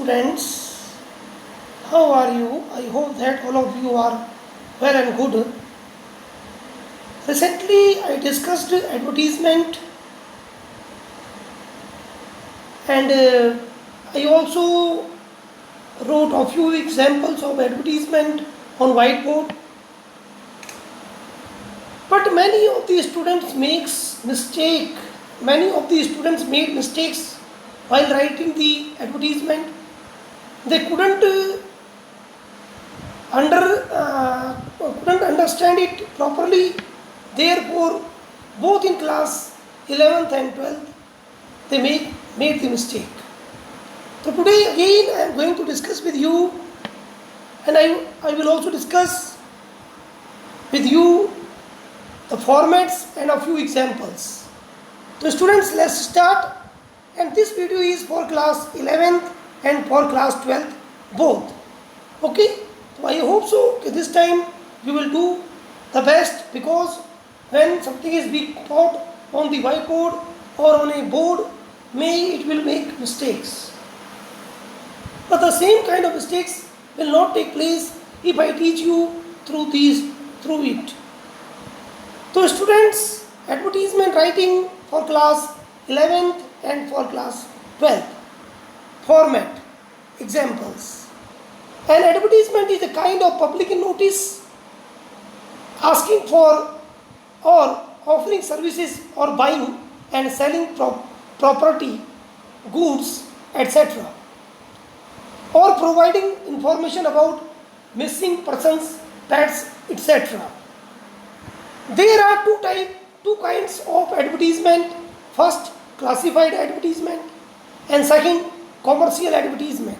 students. How are you? I hope that all of you are well and good. Recently, I discussed advertisement and I also wrote a few examples of advertisement on whiteboard. But many of the students makes mistake. Many of the students made mistakes while writing the advertisement. They couldn't understand it properly. Therefore, both in class 11th and 12th, they made the mistake. So today again I am going to discuss with you, and I will also discuss with you the formats and a few examples. So students, let's start. And this video is for class 11th and for class 12th both. Okay? So I hope so this time you will do the best, because when something is being taught on the whiteboard or on a board, it will make mistakes. But the same kind of mistakes will not take place if I teach you through it. So students, advertisement writing for class 11th and for class 12th. Format. Examples. An advertisement is a kind of public notice asking for or offering services or buying and selling property, goods, etc. or providing information about missing persons, pets, etc. There are two kinds of advertisement. First, classified advertisement, and second, commercial advertisement.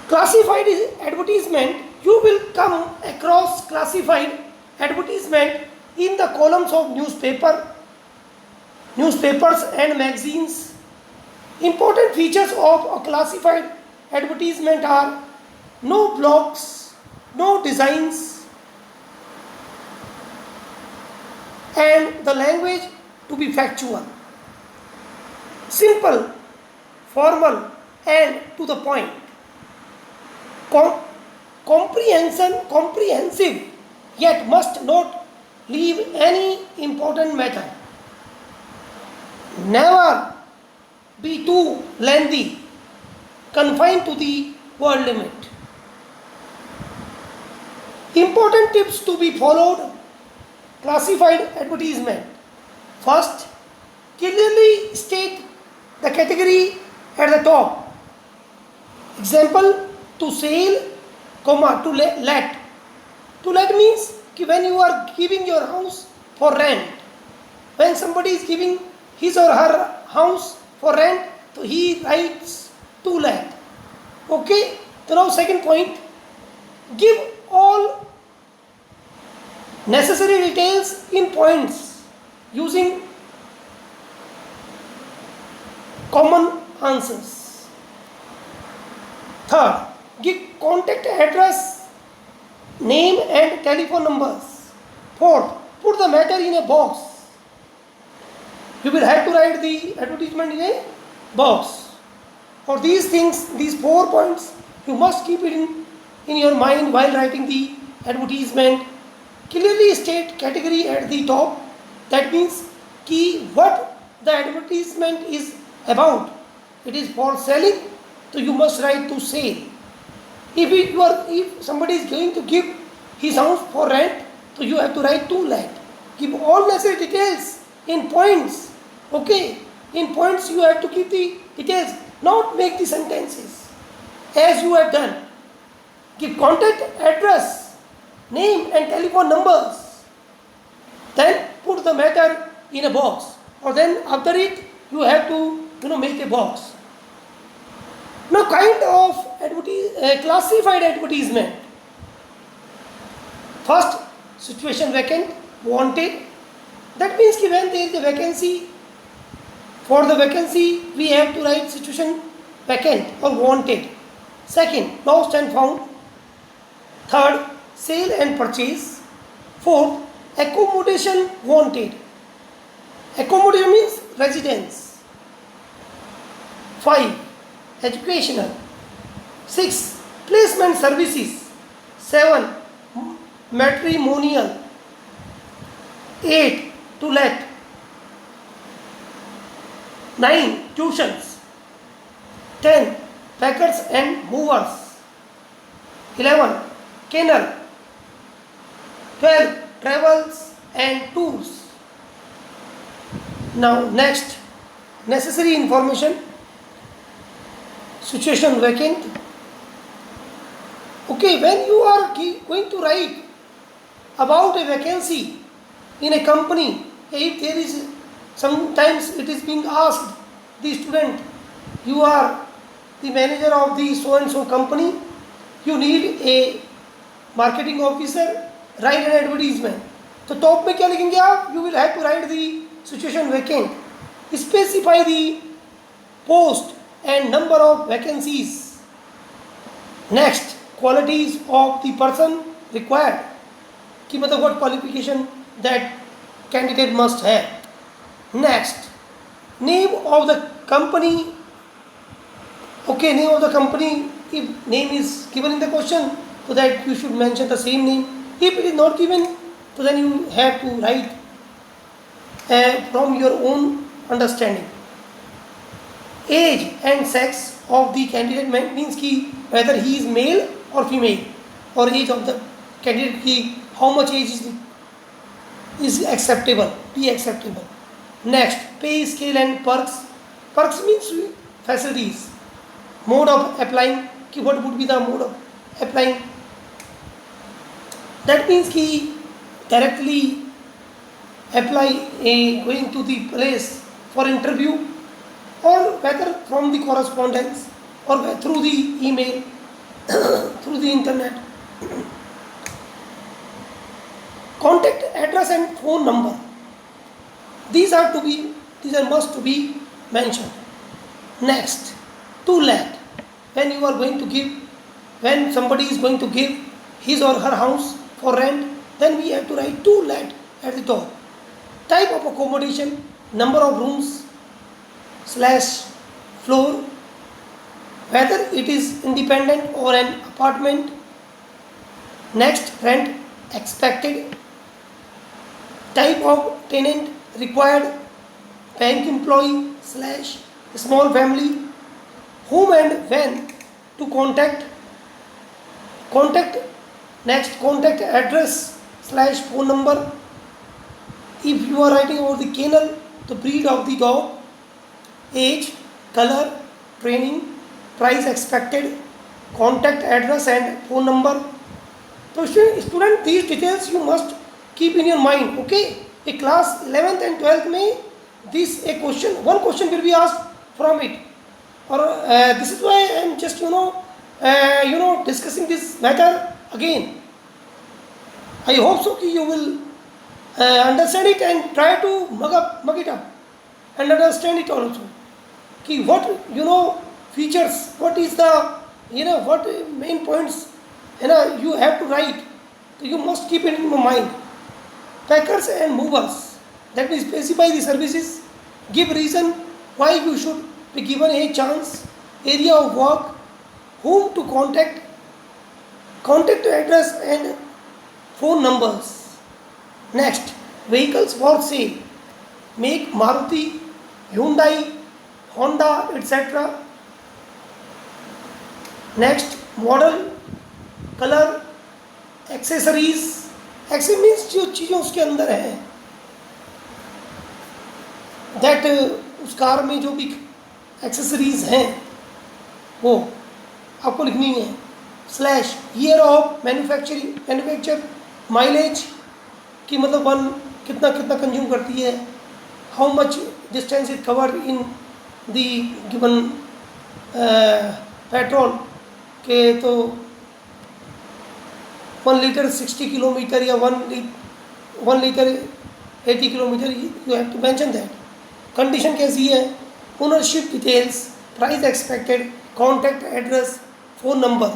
Classified advertisement, you will come across classified advertisement in the columns of newspapers and magazines. Important features of a classified advertisement are no blocks, no designs, and the language to be factual, simple, formal, and to the point. Comprehensive, yet must not leave any important matter. Never be too lengthy, confined to the word limit. Important tips to be followed. Classified advertisement. First, clearly state the category at the top. Example, to sell, to let. To let means when you are giving your house for rent. When somebody is giving his or her house for rent, so he writes to let. Okay? So now second point, give all necessary details in points using common answers. Third, give contact address, name and telephone numbers. Fourth, put the matter in a box. You will have to write the advertisement in a box. For these things, these 4 points, you must keep it in your mind while writing the advertisement. Clearly state category at the top. That means what the advertisement is about. It is for selling, so you must write to sell. If somebody is going to give his house for rent, so you have to write to let. Give all necessary details in points. Okay, in points you have to keep the details, not make the sentences as you have done. Give contact address, name and telephone numbers. Then put the matter in a box, or then after it you have to make a box. Now, kind of classified advertisement. First, situation vacant, wanted. That means when there is a vacancy, for the vacancy we have to write situation vacant or wanted. Second, lost and found. Third, sale and purchase. Fourth, accommodation wanted. Accommodation means residence. 5. educational. 6. Placement services. 7. Matrimonial. 8. To let. 9. Tuitions. 10. Packers and movers. 11. Kennel. 12. Travels and tours. Now next, necessary information. Situation vacant. Okay, when you are going to write about a vacancy in a company, if there is sometimes it is being asked the student, you are the manager of the so and so company, you need a marketing officer, write an advertisement. तो top में क्या लिखेंगे आप? You will have to write the situation vacant. Specify the post and number of vacancies. Next, qualities of the person required. कि मतलब what qualification that candidate must have. Next, name of the company. Okay, name of the company. If name is given in the question, so that you should mention the same name. If it is not given, so then you have to write from your own understanding. Age and sex of the candidate means ki whether he is male or female, or age of the candidate ki how much age is acceptable, be acceptable. Next, pay scale and perks. Perks means facilities. Mode of applying, ki what would be the mode of applying? That means ki directly apply going to the place for interview, or whether from the correspondence or through the email, through the internet. Contact address and phone number. These are must to be mentioned. Next, to let. When somebody is going to give his or her house for rent, then we have to write to let at the top. Type of accommodation, number of rooms / floor, whether it is independent or an apartment. Next, rent expected. Type of tenant required, bank employee / small family. Whom and when to contact. Next, contact address / phone number. If you are writing about the kennel, the breed of the dog, age, color, training, price expected, contact address and phone number. So student, these details you must keep in your mind. Okay, a class 11th and 12th may one question will be asked from it. Or this is why I am just discussing this matter again. I hope so you will understand it and try to mug it up and understand it also. What features, what is the what main points you have to write. So you must keep it in your mind. Packers and movers, that means specify the services, give reason why you should be given a chance, area of work, whom to contact address and phone numbers. Next, vehicles for sale, make Maruti, Hyundai, Honda, etc. Next, model, color, accessories. Access means जो चीज़ें उसके अंदर हैं, that उस car में जो भी accessories हैं वो आपको लिखनी है. / ईयर ऑफ मैन्युफैक्चर, माइलेज की मतलब कितना कंज्यूम करती है, how much distance is covered in the given petrol के, तो 1 liter 60 किलोमीटर या 1 liter 80 kilometre, you have to mention that. Condition कैसी है, ownership details, price expected, contact address, phone number.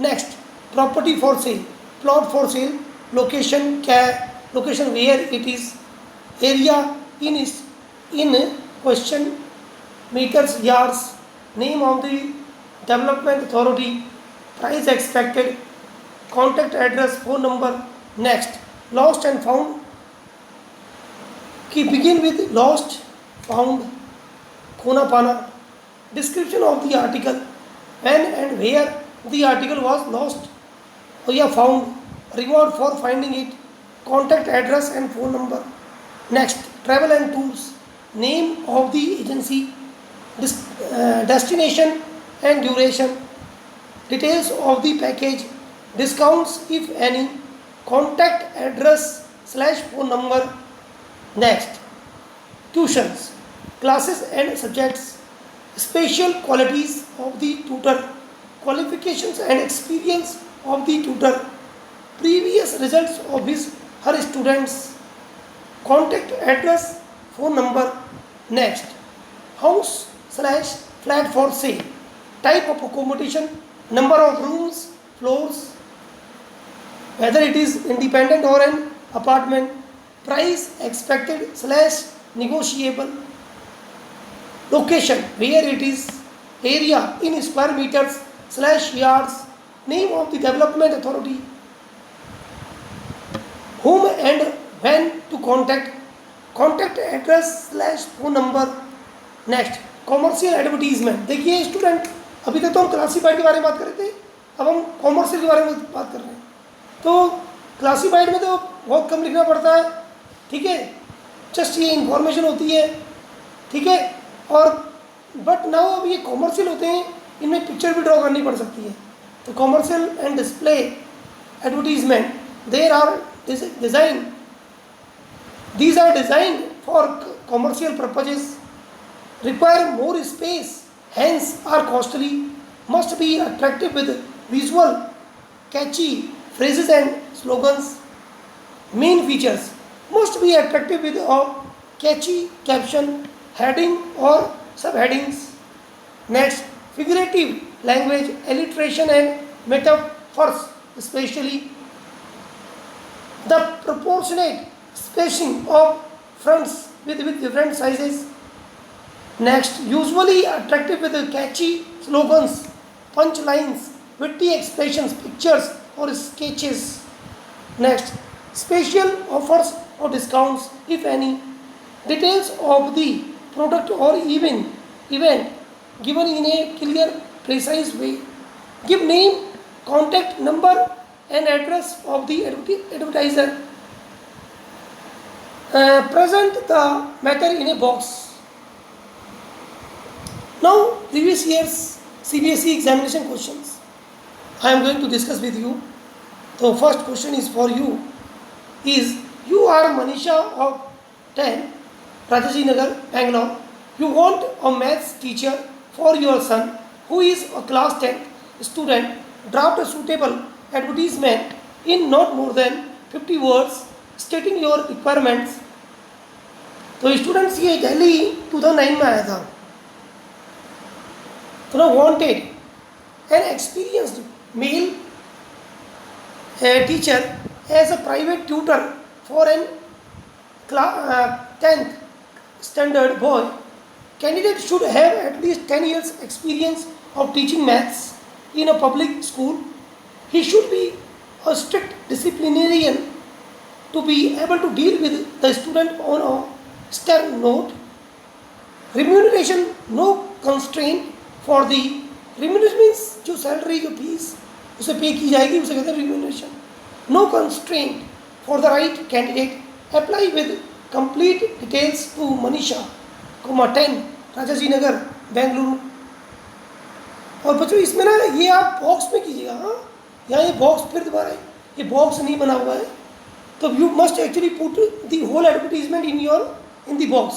Next, property for sale, plot for sale, location क्या है, location where it is, area in question, metres, yards, name of the development authority, price expected, contact address, phone number. Next, lost and found. Ki begin with lost, found, khona pana. Description of the article, when and where the article was lost or found, reward for finding it, contact address and phone number. Next, travel and tours, name of the agency, destination and duration, details of the package, discounts if any, contact address / phone number. Next, tuitions, classes and subjects, special qualities of the tutor, qualifications and experience of the tutor, previous results of her students, contact address, phone number. Next, house / flat for sale, type of accommodation, number of rooms, floors, whether it is independent or an apartment, price expected / negotiable, location, where it is, area in square meters / yards, name of the development authority, whom and when to contact, contact address / phone number. Next, commercial advertisement. देखिए student, अभी तक तो हम classified के बारे में बात कर रहे थे, अब हम कॉमर्शियल के बारे में बात कर रहे हैं. तो क्लासीफाइड में तो बहुत कम लिखना पड़ता है, ठीक है, जस्ट ये इंफॉर्मेशन होती है, ठीक है. और बट नाउ अब ये कॉमर्शियल होते हैं, इनमें पिक्चर भी ड्रॉ करनी पड़ सकती है. तो commercial and display advertisement, there are design, these are designed for commercial purposes, require more space, hence are costly, must be attractive with visual, catchy phrases and slogans. Main features, must be attractive with a catchy caption, heading or subheadings. Next, figurative language, alliteration and metaphors, especially the proportionate spacing of fronts with different sizes. Next, usually attractive with catchy slogans, punchlines, witty expressions, pictures or sketches. Next, special offers or discounts if any, details of the product or event given in a clear, precise way. Give name, contact number and address of the advertiser. Present the matter in a box. Now, previous year's CBSE examination questions I am going to discuss with you. The first question is for you. Is you are Manisha of 10, Rajaji Nagar, Bangalore. You want a maths teacher for your son who is a class 10 student. Draft a suitable advertisement in not more than 50 words stating your requirements. तो students ये दिल्ली 2009 में आया था. तो ना wanted an experienced male teacher as a private tutor for an 10th standard boy. Candidate should have at least 10 years experience of teaching maths in a public school. He should be a strict disciplinarian to be able to deal with the student on a stern note. Remuneration, no constraint for the remuneration means जो salary जो fees उसे पे की जाएगी उसे कहते हैं remuneration. No constraint for the right candidate. Apply with complete details to Manisha, 10, Rajaji नगर, बेंगलुरु. और बच्चों इसमें ना ये आप बॉक्स में कीजिएगा. हाँ, यहाँ ये बॉक्स फिर दोबारा ये बॉक्स नहीं बना हुआ है, तो you must actually put the whole advertisement in the box.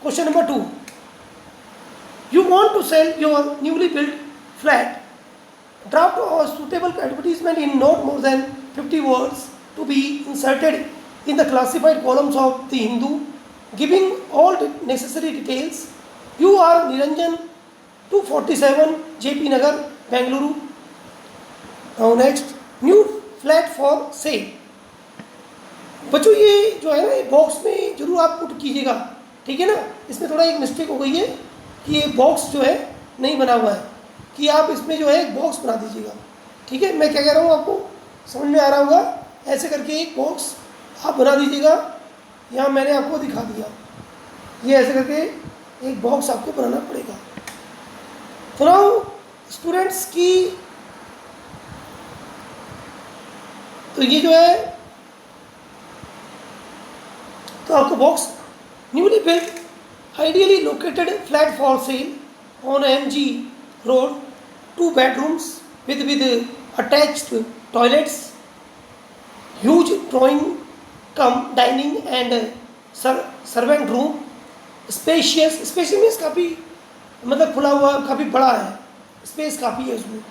Question number 2. You want to sell your newly built flat. Draft a suitable advertisement in not more than 50 words to be inserted in the classified columns of the Hindu, giving all the necessary details. You are Niranjan, 247 JP Nagar, Bengaluru. Now next, new flat for sale. बच्चों ये जो है ना ये box में जरूर आप put कीजिएगा, ठीक है ना. इसमें थोड़ा एक मिस्टेक हो गई है कि ये बॉक्स जो है नहीं बना हुआ है. कि आप इसमें जो है एक बॉक्स बना दीजिएगा। ठीक है, मैं क्या कह रहा हूँ आपको समझ में आ रहा होगा। ऐसे करके एक बॉक्स आप बना दीजिएगा। यहाँ मैंने आपको दिखा दिया, ये ऐसे करके एक बॉक्स आपको बनाना पड़ेगा। तो नाउ स्टूडेंट्स की, तो ये जो है, तो आपको box newly built ideally located flat for sale on MG road, 2 bedrooms with attached toilets, huge drawing cum dining and servant room, spacious means काफ़ी मतलब खुला हुआ, काफ़ी बड़ा है, स्पेस काफ़ी है उसमें,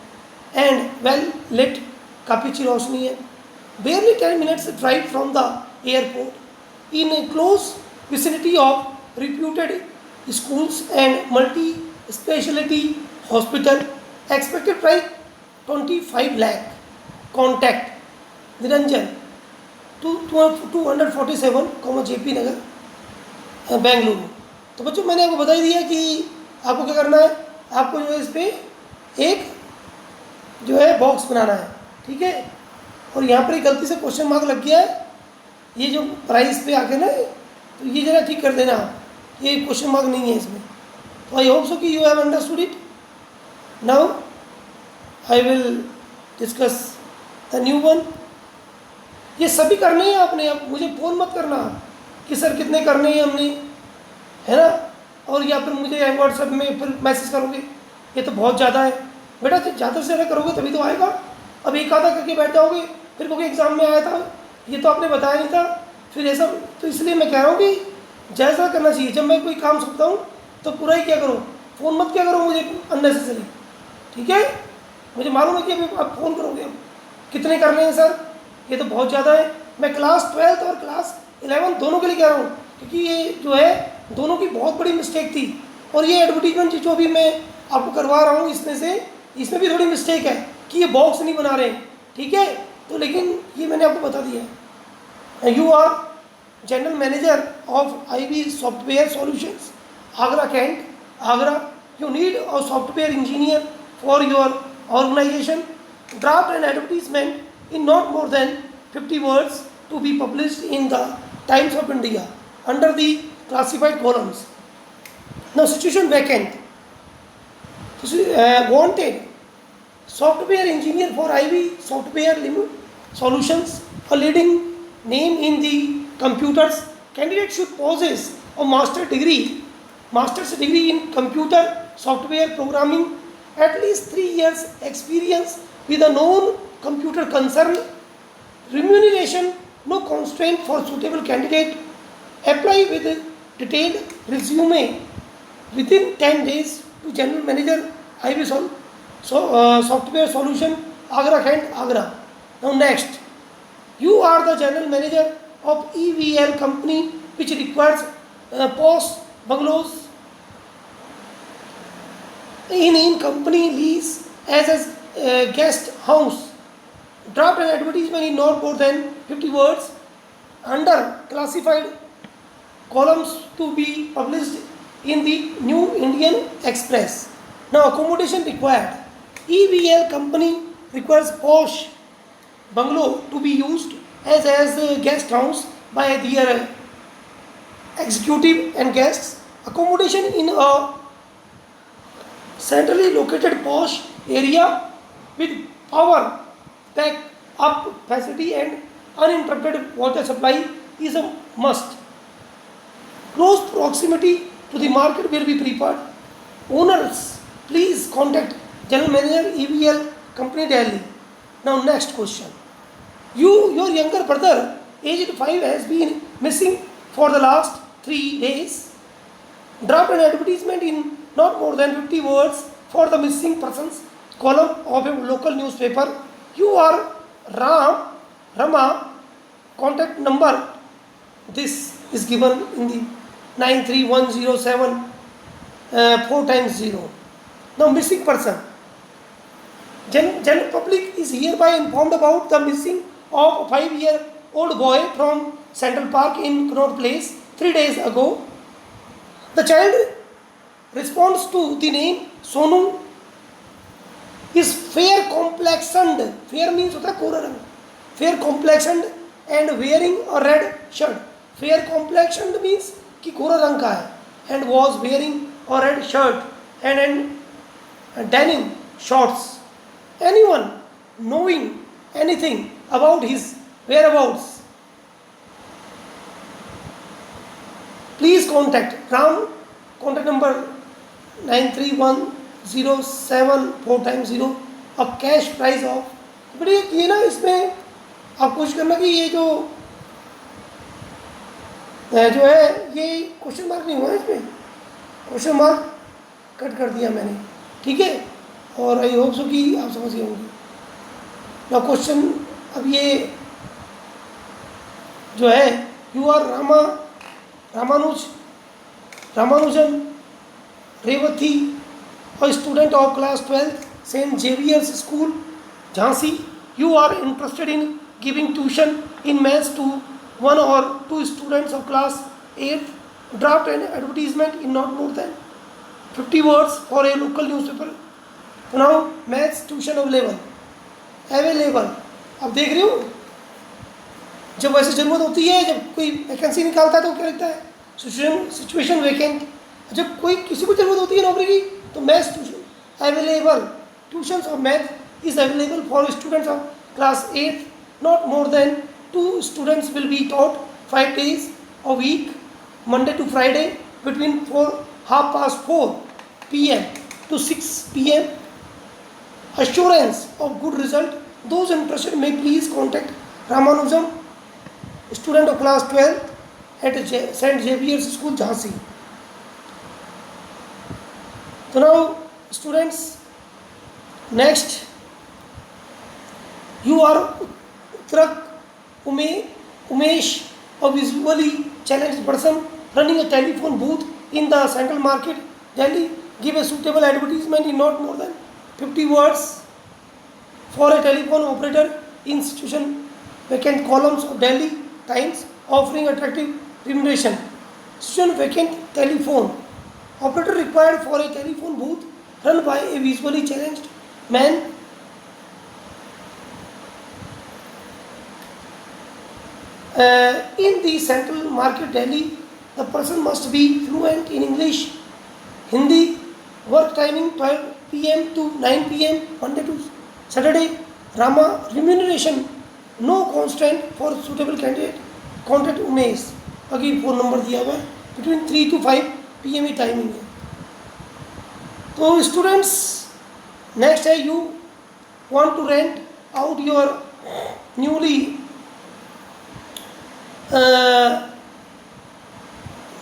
एंड वेल लिट, काफ़ी अच्छी रोशनी है। barely 10 minutes drive from the airport, in a close vicinity of reputed schools and multi-specialty hospital, expected price 25 lakh, contact Niranjan 247, JP नगर, बेंगलुरु। तो बच्चों मैंने आपको बता ही दिया कि आपको क्या करना है, आपको जो है इस पर एक जो है बॉक्स बनाना है। ठीक है, और यहाँ पर एक गलती से क्वेश्चन मार्क लग गया है, ये जो प्राइस पे आके ना, तो ये जरा ठीक कर देना, ये क्वेश्चन मार्क नहीं है इसमें। तो आई होप सो कि you have understood it. Now I will discuss the new one. ये सभी करने हैं आपने, अब मुझे फ़ोन मत करना कि सर कितने करने हैं हमने, है ना, और या फिर मुझे व्हाट्सएप में फिर मैसेज करोगे ये तो बहुत ज़्यादा है। बेटा ज़्यादा से ज़्यादा करोगे तभी तो आएगा। अब एक आधा करके बैठ जाओगे फिर क्योंकि एग्ज़ाम में आया था, ये तो आपने बताया नहीं था, फिर ऐसा, तो इसलिए मैं कह रहा हूँ कि जैसा करना चाहिए। जब मैं कोई काम सोचता हूँ तो पूरा ही क्या करो, फ़ोन मत क्या करो मुझे अननेसेसरी। ठीक है, मुझे मालूम है कि अभी आप फ़ोन करोगे, अब कितने करने हैं सर, ये तो बहुत ज़्यादा है। मैं क्लास 12 और क्लास 11 दोनों के लिए कह रहा हूँ, क्योंकि ये जो है दोनों की बहुत बड़ी मिस्टेक थी। और ये एडवर्टीजमेंट जो भी मैं आपको करवा रहा हूँ इसमें भी थोड़ी मिस्टेक है कि ये बॉक्स नहीं बना रहे। ठीक है, तो लेकिन ये मैंने आपको बता दिया है। You are general manager of IB software solutions, Agra cantt, Agra. You need a software engineer for your organisation. Draft an advertisement in not more than 50 words to be published in the Times of India under the classified columns. Now situation vacant. Wanted software engineer for IB software solutions, a leading name in the computers. Candidate should possess a master's degree in computer software programming, at least 3 years experience with a known computer concern. Remuneration no constraint for suitable candidate. Apply with a detailed resume within 10 days to general manager IB software solution, Agra Kent, Agra. Now next, you are the general manager of EVL company which requires posh bungalows in company lease as a guest house. Draft an advertisement in not more than 50 words under classified columns to be published in the New Indian Express. Now accommodation required. EVL company requires posh bungalow to be used as a guest house by their executive and guests. Accommodation in a centrally located posh area with power back up facility and uninterrupted water supply is a must. Close proximity to the market will be preferred. Owners, please contact General Manager EVL Company Delhi. Now next question. Your younger brother aged 5 has been missing for the last 3 days. Draft an advertisement in not more than 50 words for the missing persons column of a local newspaper. You are Rama, contact number this is given in the 93107 4 times 0. Now missing person. General public is hereby informed about the missing of a 5-year-old boy from Central Park in Connaught Place 3 days ago. The child responds to the name Sonu is fair complexioned, fair means होता है कोरा रंग, fair complexioned and wearing a red shirt, fair complexioned means कि गोरा रंग का है, and was wearing a red shirt and denim shorts, anyone knowing anything about his whereabouts, please contact Ram, contact number 931074 a cash price of, बड़ी ये ना इसमें आप कोशिश करना कि ये जो है ये क्वेश्चन मार्क नहीं हुआ है, इसमें क्वेश्चन मार्क कट कर दिया मैंने, ठीक है, और आई होप सो कि आप समझ गए होंगे ना क्वेश्चन। अब ये जो है यू आर रामानुजन रेवती, और student of class 12 saint Xavier's school Jhansi, you are interested in giving tuition in maths to 1 or 2 students of class 8, draft an advertisement in not more than 50 words for a local newspaper. Now maths tuition available. अब देख रहे हो, जब वैसे ज़रूरत होती है, जब कोई वैकेंसी निकालता है तो क्या लिखता है, सिचुएशन वैकेंट, जब कोई किसी को ज़रूरत होती है नौकरी की तो maths tuition available, tuition of math is available for students of class 8, not more than 2 students will be taught 5 days a week, Monday to Friday, between 4:30 p.m. to 6 p.m. Assurance of good result. Those interested may please contact Ramanujam, student of class 12 at St. Xavier's School, Jhansi. So now, students, next, you are Uttrak Umesh, a visually challenged person running a telephone booth in the Central Market, Delhi. Give a suitable advertisement in not more than 50 words for a telephone operator in situation vacant columns of Delhi Times, offering attractive remuneration. Situation vacant telephone operator required for a telephone booth run by a visually challenged man. In the Central Market, Delhi, the person must be fluent in English, Hindi, work timing 12 p.m. to 9 p.m. Monday to Saturday. Rama, remuneration, no constraint for suitable candidate. Contact Umesh. अभी phone number दिया हुआ है, between 3 to 5 p.m. He timing है। तो students, next है, you want to rent out your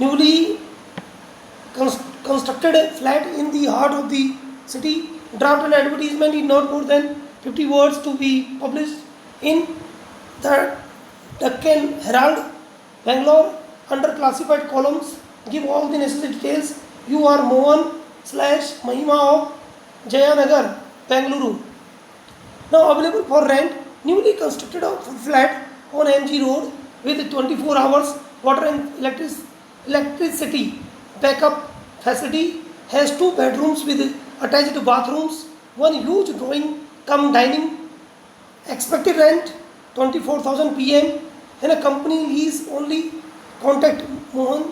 newly constructed flat in the heart of the city. Draft an advertisement in not more than 50 words to be published in the Deccan Herald, Bangalore, under classified columns. Give all the necessary details. You are Mohan/Mahima of Jayanagar, Bengaluru. Now available for rent, newly constructed flat on MG Road with 24 hours water and electricity backup facility, has 2 bedrooms with attached bathrooms, 1 huge drawing cum dining. Expected rent 24,000 PM, and a company lease only. Contact Mohan,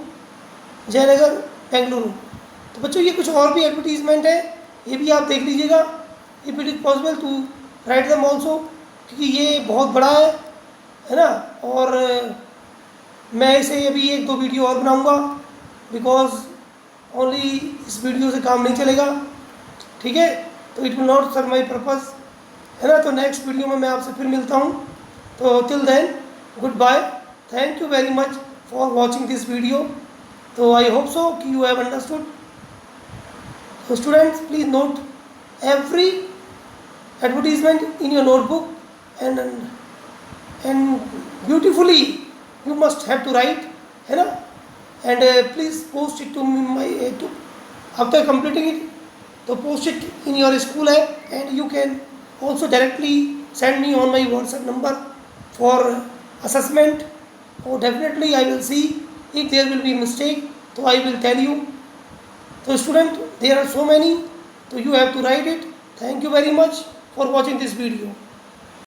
Jaynagar, Bengaluru. तो बच्चों, ये कुछ और भी advertisement है, ये भी आप देख लीजिएगा, if it is possible to write them also, क्योंकि ये बहुत बड़ा है ना, और मैं इसे अभी 1-2 वीडियो और बनाऊंगा, बिकॉज ओनली इस वीडियो से काम नहीं चलेगा, ठीक है, तो it will not serve my purpose, है ना। तो नेक्स्ट वीडियो में मैं आपसे फिर मिलता हूँ, तो till then goodbye, thank you very much for watching this video. तो आई होप सो कि you have understood. So students, please note every advertisement in your notebook, and beautifully you must have to write, है ना, and please post it to my after completing it, so post it in your school app, and you can also directly send me on my WhatsApp number for assessment. So definitely I will see if there will be mistake, so I will tell you. So student, there are so many, so you have to write it. Thank you very much for watching this video.